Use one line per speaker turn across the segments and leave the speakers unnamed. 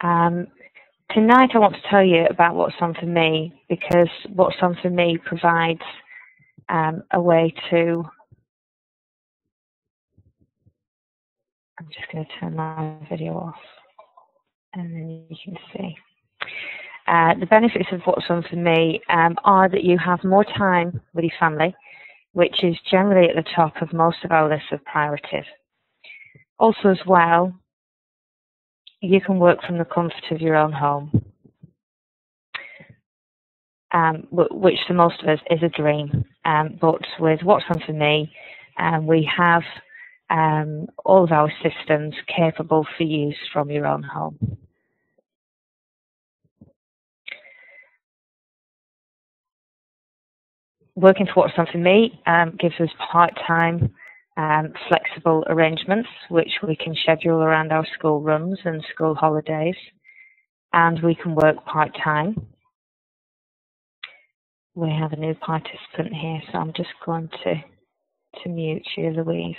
Um, Tonight I want to tell you about What's On For Me, because What's On For Me provides a way to... I'm just going to turn my video off and then you can see. The benefits of What's On For Me are that you have more time with your family, which is generally at the top of most of our list of priorities. Also as well, you can work from the comfort of your own home, which for most of us is a dream. But with What's On For Me, we have all of our systems capable for use from your own home. Working for What's On For Me gives us part-time flexible arrangements, which we can schedule around our school runs and school holidays, and we can work part-time. We have a new participant here, so I'm just going to mute you, Louise.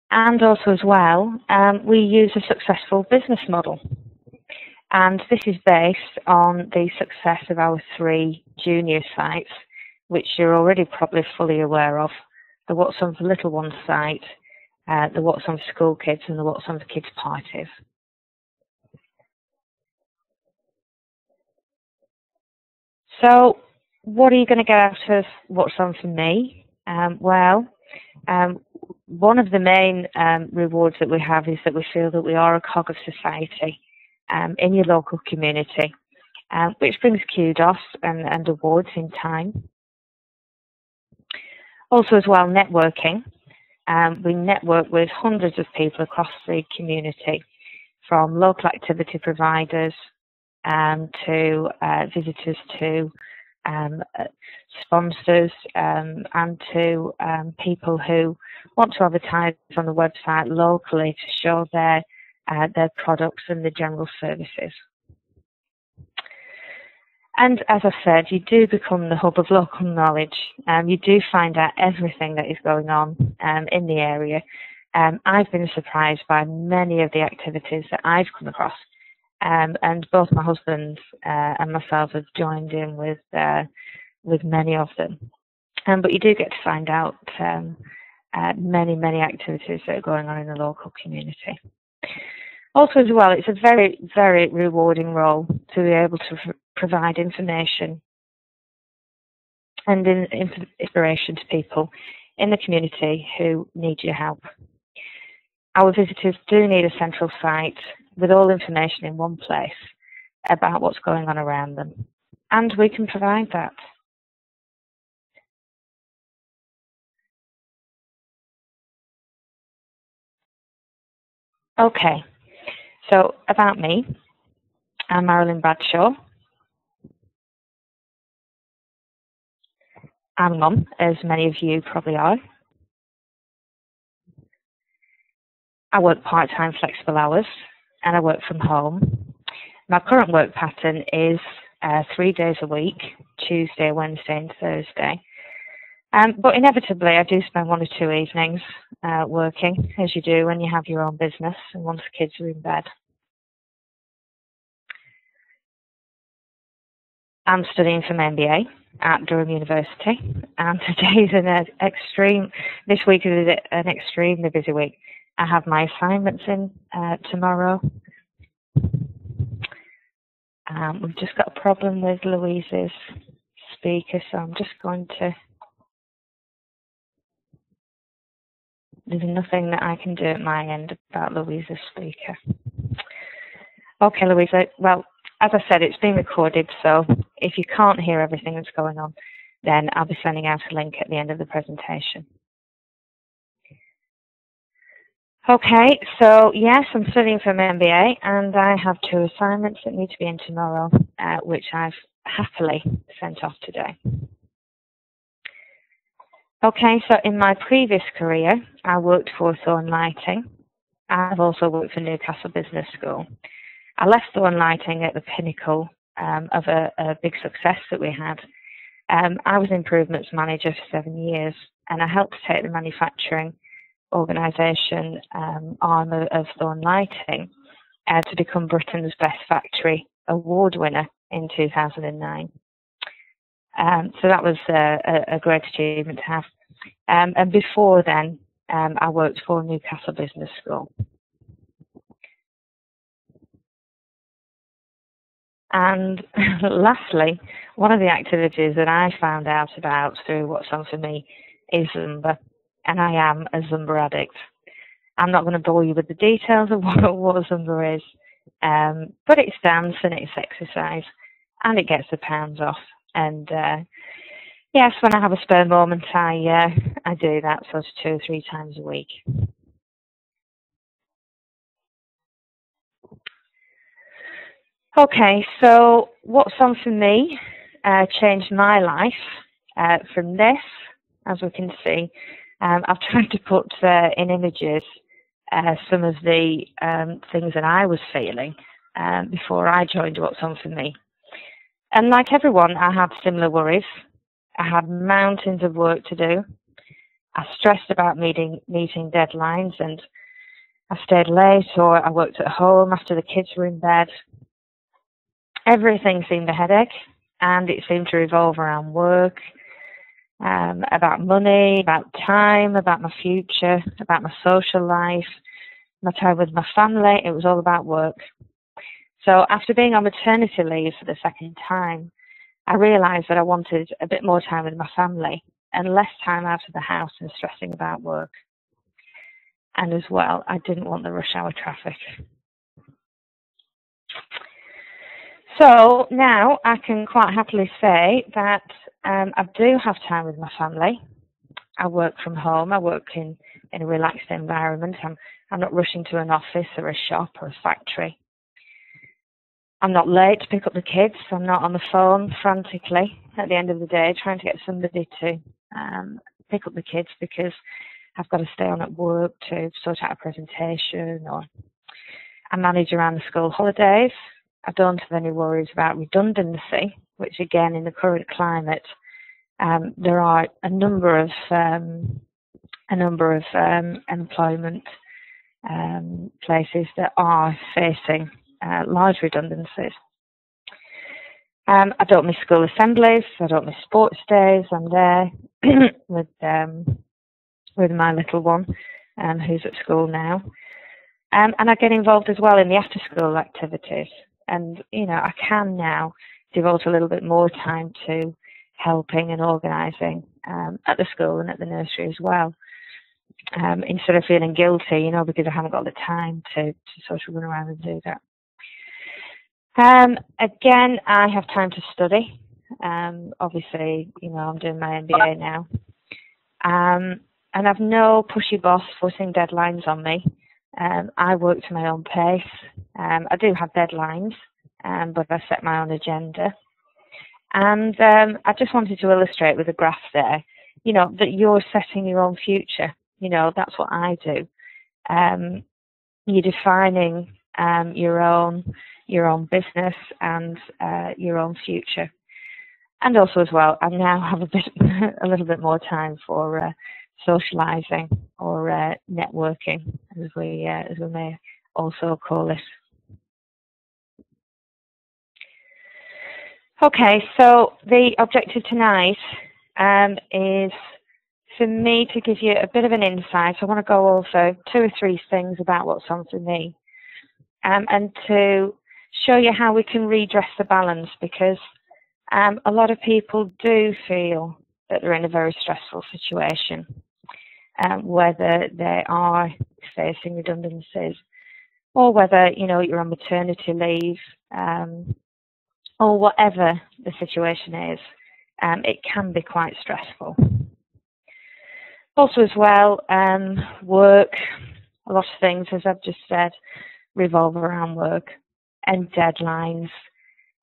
And also as well, we use a successful business model. And this is based on the success of our 3 junior sites, which you're already probably fully aware of. The What's On For Little Ones site, the What's On For School Kids, and the What's On For Kids parties. So what are you going to get out of What's On For Me? One of the main rewards that we have is that we feel that we are a cog of society in your local community, which brings kudos and awards in time. Also as well, networking. We network with hundreds of people across the community, from local activity providers to visitors to sponsors and to people who want to advertise on the website locally to show their products and the general services. And as I said, you do become the hub of local knowledge. You do find out everything that is going on in the area. I've been surprised by many of the activities that I've come across, and both my husband and myself have joined in with many of them. But you do get to find out many activities that are going on in the local community. Also as well, it's a very, very rewarding role to be able to provide information and inspiration to people in the community who need your help. Our visitors do need a central site with all information in one place about what's going on around them, and we can provide that. Okay, so about me, I'm Marilyn Bradshaw. I'm a mum, as many of you probably are. I work part-time flexible hours, and I work from home. My current work pattern is 3 days a week, Tuesday, Wednesday and Thursday. But inevitably I do spend 1 or 2 evenings working, as you do when you have your own business and once the kids are in bed. I'm studying for my MBA at Durham University, and today is this week is an extremely busy week. I have my assignments in tomorrow. We've just got a problem with Louise's speaker, so I'm just going to... There's nothing that I can do at my end about Louise's speaker. Okay, Louisa, well, as I said, it's been recorded, so if you can't hear everything that's going on, then I'll be sending out a link at the end of the presentation. Okay, so yes, I'm studying for my MBA, and I have 2 assignments that need to be in tomorrow, which I've happily sent off today. Okay, so in my previous career, I worked for Thorn Lighting. I've also worked for Newcastle Business School. I left Thorn Lighting at the pinnacle of a big success that we had. I was improvements manager for 7 years, and I helped take the manufacturing organisation arm of Thorn Lighting to become Britain's Best Factory Award winner in 2009. So that was a great achievement to have. And before then, I worked for Newcastle Business School. And lastly, one of the activities that I found out about through What's On For Me is Zumba, and I am a Zumba addict. I'm not going to bore you with the details of what Zumba is, but it's dance and it's exercise, and it gets the pounds off. And yes, when I have a spare moment, I do that sort of 2 or 3 times a week. Okay, so What's On For Me changed my life from this, as we can see. I've tried to put in images some of the things that I was feeling before I joined What's On For Me. And like everyone, I had similar worries. I had mountains of work to do. I stressed about meeting deadlines, and I stayed late, or I worked at home after the kids were in bed. Everything seemed a headache, and it seemed to revolve around work, about money, about time, about my future, about my social life, my time with my family. It was all about work. So after being on maternity leave for the second time, I realised that I wanted a bit more time with my family and less time out of the house and stressing about work. And as well, I didn't want the rush hour traffic. So now I can quite happily say that I do have time with my family. I work from home. I work in a relaxed environment. I'm not rushing to an office or a shop or a factory. I'm not late to pick up the kids. I'm not on the phone frantically at the end of the day trying to get somebody to pick up the kids because I've got to stay on at work to sort out a presentation, or I manage around the school holidays. I don't have any worries about redundancy, which again, in the current climate, there are a number of employment places that are facing large redundancies. I don't miss school assemblies. I don't miss sports days. I'm there with my little one, who's at school now, and I get involved as well in the after-school activities. And you know, I can now devote a little bit more time to helping and organising at the school and at the nursery as well. Instead of feeling guilty, you know, because I haven't got the time to sort of run around and do that. Again, I have time to study. Obviously, you know, I'm doing my MBA now. And I've no pushy boss forcing deadlines on me. I work to my own pace. I do have deadlines, but I set my own agenda. And I just wanted to illustrate with a graph there, you know, that you're setting your own future. You know, that's what I do. You're defining your own business and your own future. And also as well, I now have a little bit more time for socialising or networking, as we may also call it. Okay, so the objective tonight is for me to give you a bit of an insight. I want to go over 2 or 3 things about What's On For Me, and to show you how we can redress the balance, because a lot of people do feel that they're in a very stressful situation, whether they are facing redundancies or whether, you know, you're on maternity leave, or whatever the situation is. It can be quite stressful. Also as well, work, a lot of things, as I've just said, revolve around work and deadlines.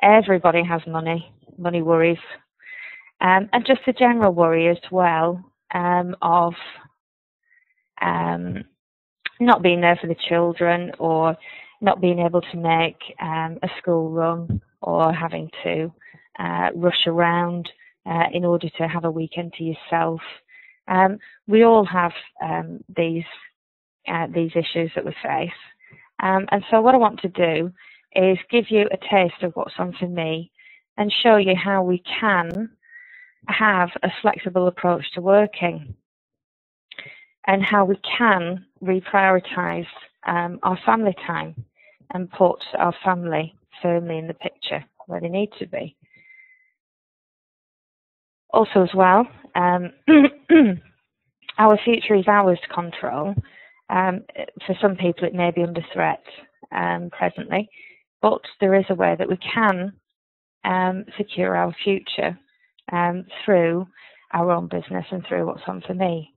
Everybody has money worries, and just a general worry as well of not being there for the children, or not being able to make a school run, or having to rush around in order to have a weekend to yourself. We all have these issues that we face. And so what I want to do is give you a taste of what's on for me and show you how we can have a flexible approach to working and how we can reprioritise our family time and put our family firmly in the picture where they need to be. Also as well, our future is ours to control. For some people it may be under threat presently, but there is a way that we can secure our future through our own business and through what's on for me.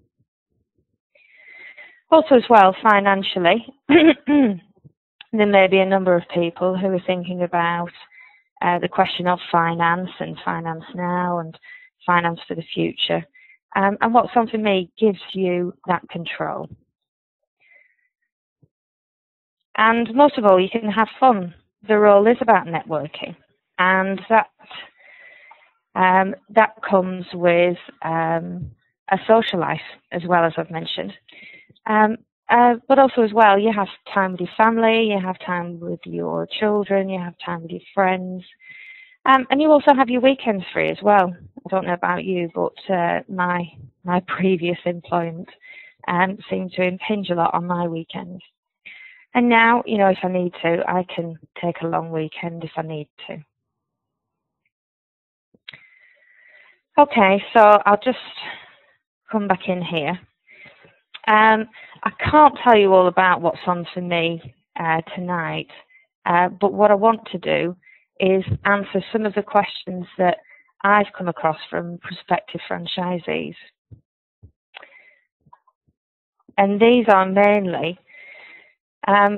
Also as well, financially, there may be a number of people who are thinking about the question of finance and finance now and finance for the future. And what's on for me gives you that control. And most of all, you can have fun. The role is about networking, and that comes with a social life as well, as I've mentioned. But also as well, you have time with your family, you have time with your children, you have time with your friends, and you also have your weekends free as well. I don't know about you, but my previous employment seemed to impinge a lot on my weekends. And now, you know, if I need to, I can take a long weekend if I need to. Okay, so I'll just come back in here. I can't tell you all about what's on for me tonight, but what I want to do is answer some of the questions that I've come across from prospective franchisees. And these are mainly,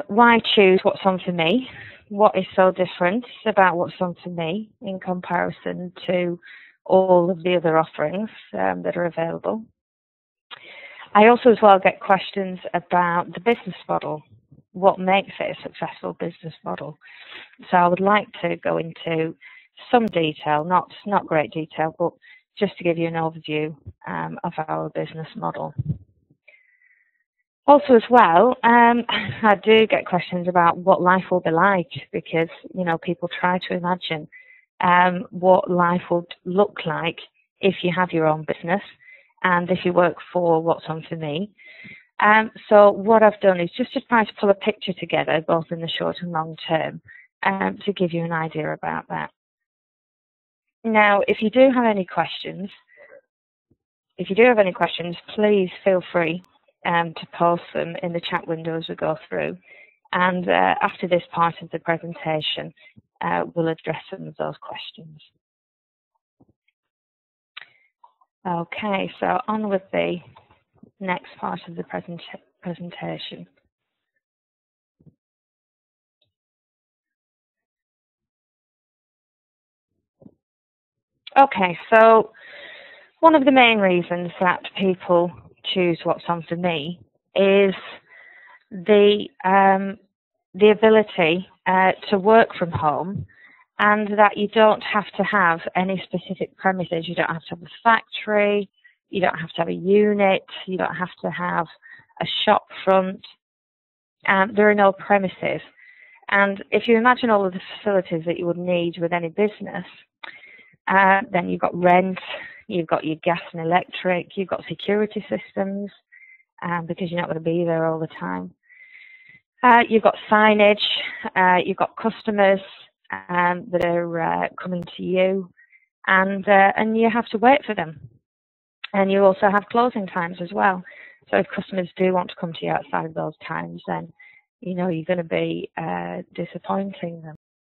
why choose what's on for me? What is so different about what's on for me in comparison to all of the other offerings that are available? I also as well get questions about the business model. What makes it a successful business model? So I would like to go into some detail, not great detail, but just to give you an overview of our business model. Also as well, I do get questions about what life will be like, because, you know, people try to imagine what life would look like if you have your own business and if you work for what's on for me. So what I've done is just to try to pull a picture together, both in the short and long term, to give you an idea about that. Now, if you do have any questions, please feel free to post them in the chat window as we go through. And after this part of the presentation, we'll address some of those questions. Okay, so on with the next part of the presentation. Okay, so one of the main reasons that people choose what's on for me is the ability to work from home, and that you don't have to have any specific premises. You don't have to have a factory, you don't have to have a unit, you don't have to have a shop front. There are no premises. And if you imagine all of the facilities that you would need with any business, then you've got rent, you've got your gas and electric, you've got security systems, because you're not going to be there all the time. You've got signage, you've got customers that are coming to you, and you have to wait for them. And you also have closing times as well. So if customers do want to come to you outside of those times, then you know you're going to be disappointing them.